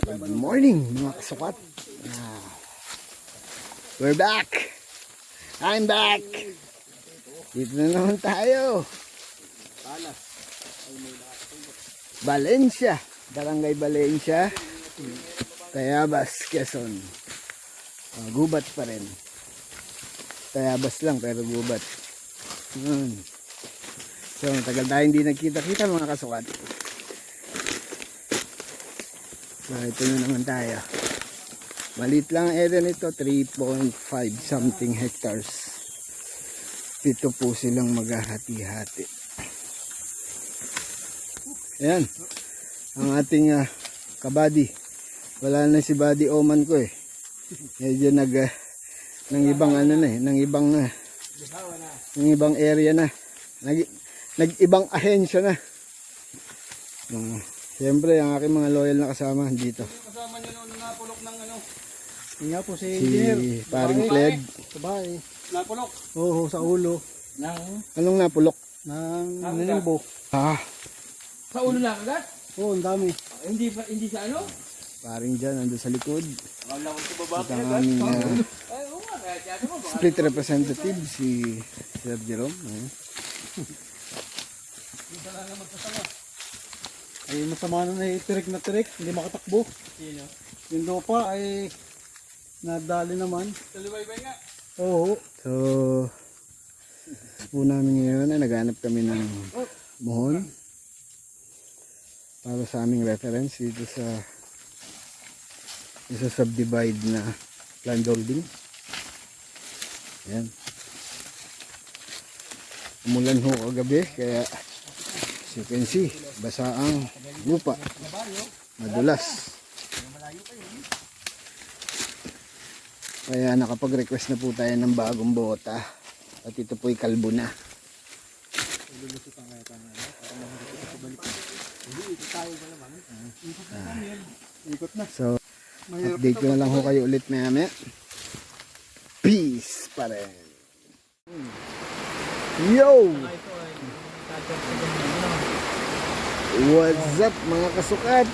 Good morning mga kasukat. We're back. I'm back. Dito na naman tayo. Valencia. Barangay Valencia. Tayabas, Quezon. Gubat pa rin. Tayabas lang pero gubat. So, tagal tayo hindi nagkita-kita mga kasukat. So, ito na naman tayo. Maliit lang ang area nito, 3.5 something hectares. Dito po silang maghahati-hati. Ayan. Ang ating kabady. Wala na si Buddy Oman ko eh. Medyo ng ibang ano na eh, ng ibang area na. Nag-ibang ahensya na. Siyempre, ang aking mga loyal na kasama dito. Kasama nyo noon napulok ng ano? Yun nga po si Engineer. Paring Cled. Sabay. Napulok? Oo, sa ulo. Anong napulok? Ng nanimbo. Sa ulo na agad? Oo, ang dami. Hindi sa ano? Paring dyan, nandun sa likod. Wala ko sa baba. Ito ang aming Ay, oo nga. Kaya tiyago mo. split representative, si Sir Jerome. Ay, masama na tirik na tirik. Hindi makatakbo. Sino? Yung lupa ay nadali naman. Talibaybay nga. Oo. So, po namin ngayon ay naghanap kami ng muhon para sa aming reference dito sa subdivide na land holding. Ayan. Umulan ho kagabi kaya as you can see, basa ang lupa. Madulas. Kaya nakapag-request na po tayo ng bagong bota. At ito po'y kalbo na. So, update ko na lang ho kayo ulit maya. Peace pa rin. Yo! What's up mga kasukat?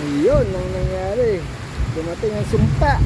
Ayun ang nangyari. Dumating ang sumpa.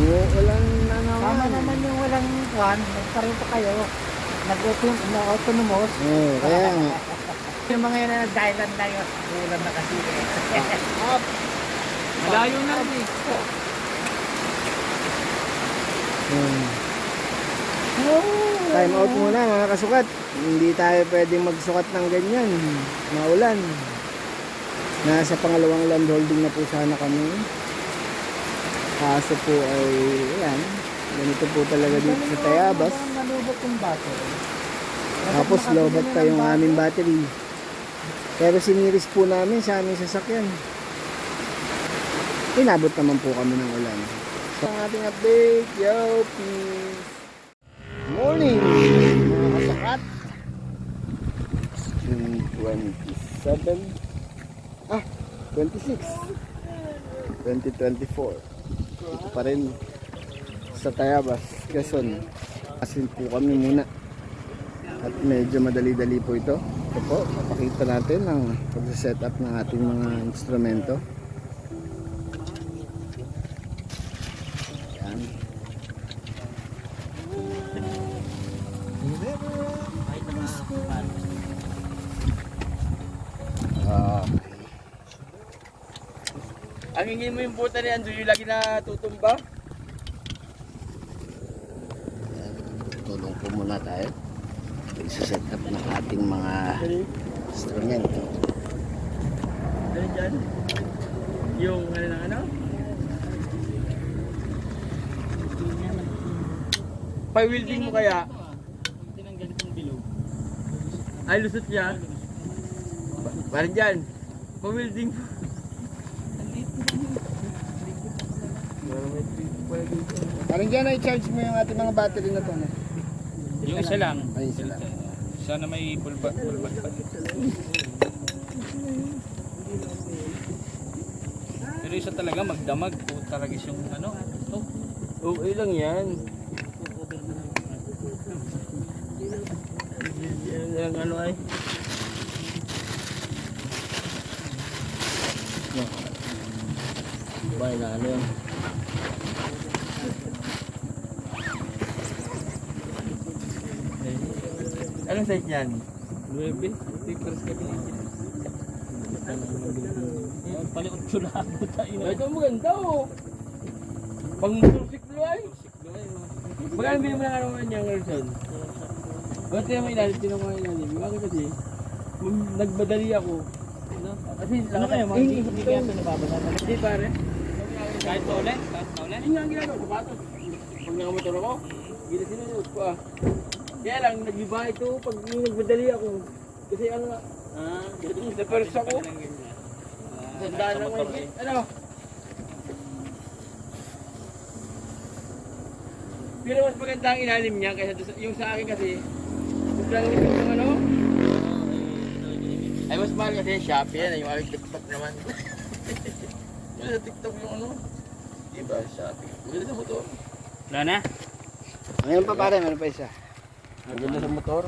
Ulan na naman. Tama naman yung walang kwan. Nagkaroon pa kayo. Nag-autonomous. Oo, kaya nga. Yung mga yan na nag-island na yun. Ulan na kasi. Malayo na rin eh. Time out muna mga kasukat. Hindi tayo pwedeng magsukat ng ganyan. Maulan. Nasa pangalawang land holding na po sana kami. Kaso po ay, ayan, ganito po talaga dito sa Tayabas. Nalubot yung baso. Tapos lobat pa yung aming battery. Pero siniris po namin sa aming sasakyan. Inabot naman po kami ng ulan. So, ang ating update, yo, peace. Morning, mga kasakat. June 27. 26. 2024. Ito pa rin sa Tayabas, Quezon. Asin po kami muna. At medyo madali-dali po ito. Ito po, papakita natin ang pag-set up ng ating mga instrumento. Yan. Ang ingin mo yung buta ni Andrew, yung lagi na tutumba. Tulong po muna tayo. Isa-set up ng ating mga instrumento. Ano dyan? Yung ano na ano? Pa-welding mo kaya? Tinanggal itong bilog. Ay, lusot niya? Parang dyan. Pa-welding mo. Parang dyan na i-charge mo yung ating mga battery na ito. No? Yung isa lang. Ay, isa lang. Sana may full back pa. Pero isa talaga magdamag po talaga yung ano. Okay lang yan. Yan ano ay. No. Bay na ano yun. Anong size yan? 9. Stickers kami. Paliot ko na ako tayo. Ito maganda oh. Pang music blue ay. Magkano bilhin mo ng ano niya Gerson? Ba't kaya may ilalim? Tinong mga ilalim. Bakit kasi? Nagmadali ako. Kasi hindi kaya ito nababasa. Hindi pare. Kahit na ulit? Hindi nga ang ginagawa. Sapatos. Pag nakamotor ako, gila sinunod ko ah. Kaya lang, nagbibahay ito pag nagmadali ako. Kasi ano nga. Sa first ako. Sandaan lang may ano? Pero mas maganda ang ilalim niya kaysa yung sa akin kasi sobrang likod ng ano. Ay mas mahal kasi Shopee yan, yung aking TikTok naman. Yung sa TikTok yung ano. Diba Shopee? Maganda sa motor. Wala na? Ngayon pa pare, meron pa isa. Maganda sa motor.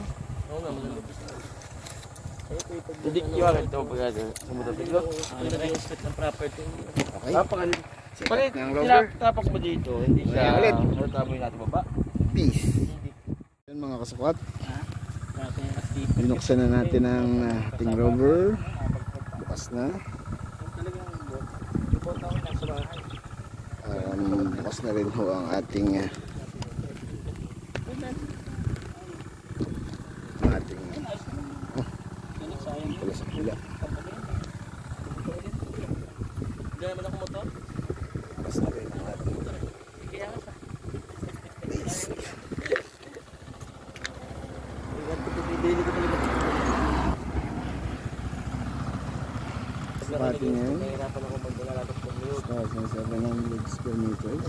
Oo nga, maganda. Hindi yung akin ito pag sa motor TikTok. Ano na yung split ng property? Okay. Napakal. Pag ng rover. tinatapak mo dito, hindi siya Ulit. natataboy natin baba. Peace. Yan mga kasukat. Natin yung astig. Binuksan na natin ang ating rover. Bukas na. Bukas na rin ho ang ating pula sa pula. Hindi naman ako motor. Bukas na rin ang ating base. Sa ating ngayon, 1,700 square meters.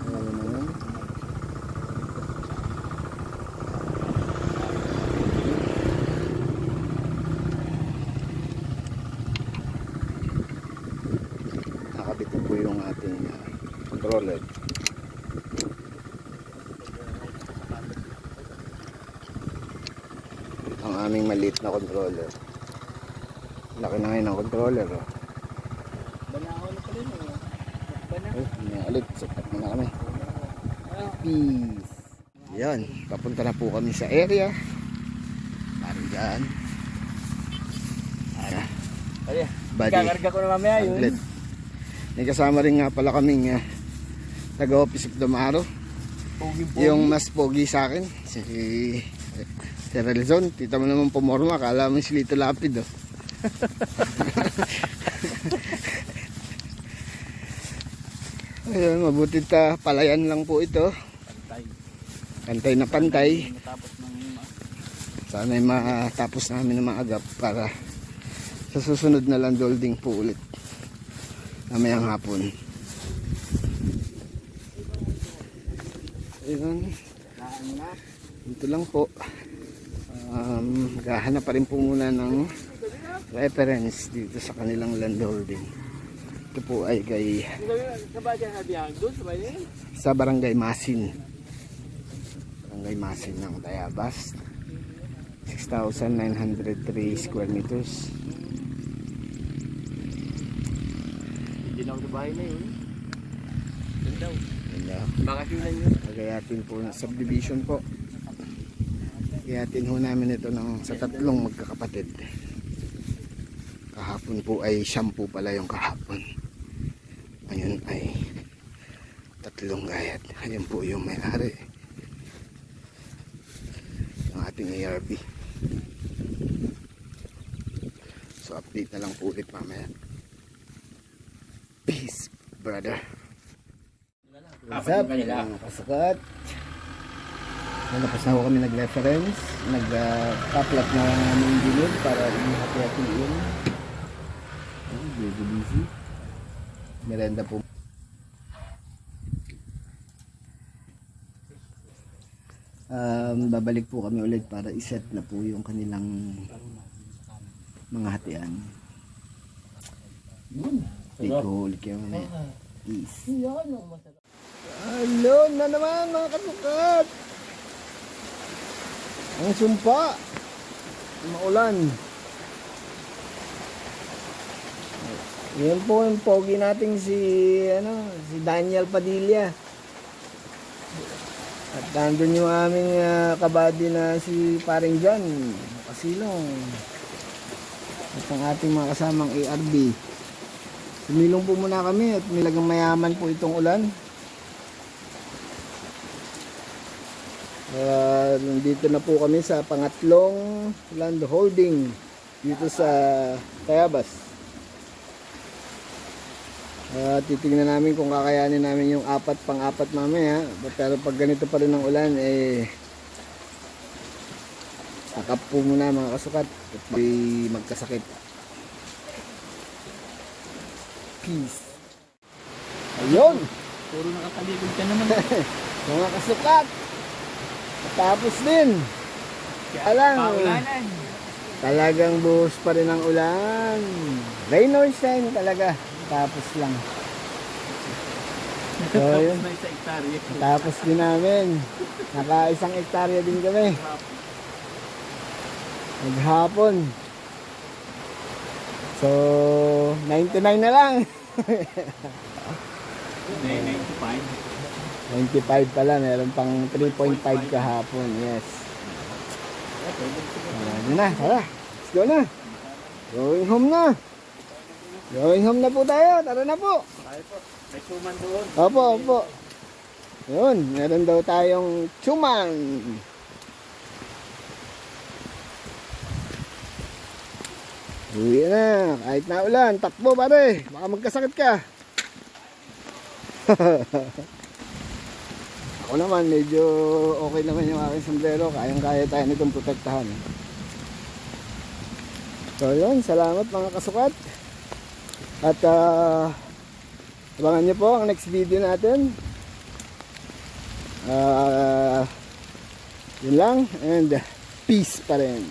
Ayan na yan. Nakabit na po yung ating controller. Ang aming maliit na controller. Laki na ngayon ng controller. Oh. Banahon na pala yun. Oh, may alit. Sapat mo na kami. Peace. Yan. Papunta na po kami sa area. Parang dyan. Ara. Kaya, Buddy. kakarga ko na mamaya yun. Outlet. May kasama rin nga pala kaming taga-office of Damaro. Yung mas pogi sa akin. Si Relzon. Tita mo naman pumorma. Kala mo si Lito Lapid. Oh. Ayun, mabuti palayan lang po ito. Pantay na pantay. Matapos ng Sana ay matapos namin ng mga agap para sa susunod na land holding po ulit mamayang hapon. Ayun, ito lang po. Maghahanap pa rin po muna ng reference dito sa kanilang land holding. Ito po ay kay sa Barangay Masin. Barangay Masin ng Tayabas. 6,903 square meters. Hindi lang sa bahay na yun. Ganda. Ganda. Bakasyonan yun. Magayatin po na subdivision po. Gayatin ho namin ito sa tatlong magkakapatid. Kahapon po ay shampoo pala yung kahapon. Ngayon ay tatlong gayat. Ayan po yung may-ari ng ating ARB. So update na lang po ulit mamaya. Peace, brother. What's up, mga kasukat? Nalapos na ho kami nag-reference. Nag-taplat na ng engineer para i-hati-hatiin. Busy. Merenda po. Babalik po kami ulit para iset na po yung kanilang mga hatian. Iko ulit kayo mamaya. Peace. Hello na naman mga kasukat. Ang sumpa. Maulan. Yan po yung pogi nating si Daniel Padilla. At nandun yung aming kabady na si Paring John Kasilong. At ang ating mga kasamang ARB. Sumilong po muna kami at nilagang mayaman po itong ulan. Nandito na po kami sa pangatlong land holding dito sa Tayabas. Titingnan namin kung kakayanin namin yung pang-apat mamaya. Pero pag ganito pa rin ang ulan, takap po muna mga kasukat at may magkasakit. Peace. Ayun! Puro nakatalikod ka naman. Mga kasukat! Tapos din! Paulanan. Talagang buhos pa rin ang ulan. Rain or shine talaga. Tapos lang. So, yun. Na isa hektarya. Tapos din namin. Naka-1 hektarya din kami. Maghapon. So, 99 na lang. 95 pala. Meron pang 3.5 kahapon. Yes. Yun na. Tara. Let's go na. Going home na. Going home na po tayo. Tara na po. May suman doon. Opo. Yun. Meron daw tayong tsuman. Uwi na. Kahit na ulan. Takbo pare. Baka magkasakit ka. Ako naman medyo okay naman yung aking sombrero. Kayang-kaya tayo nitong protektahan. So yun. Salamat mga kasukat. At abangan nyo po ang next video natin. Yun lang. And peace pa rin.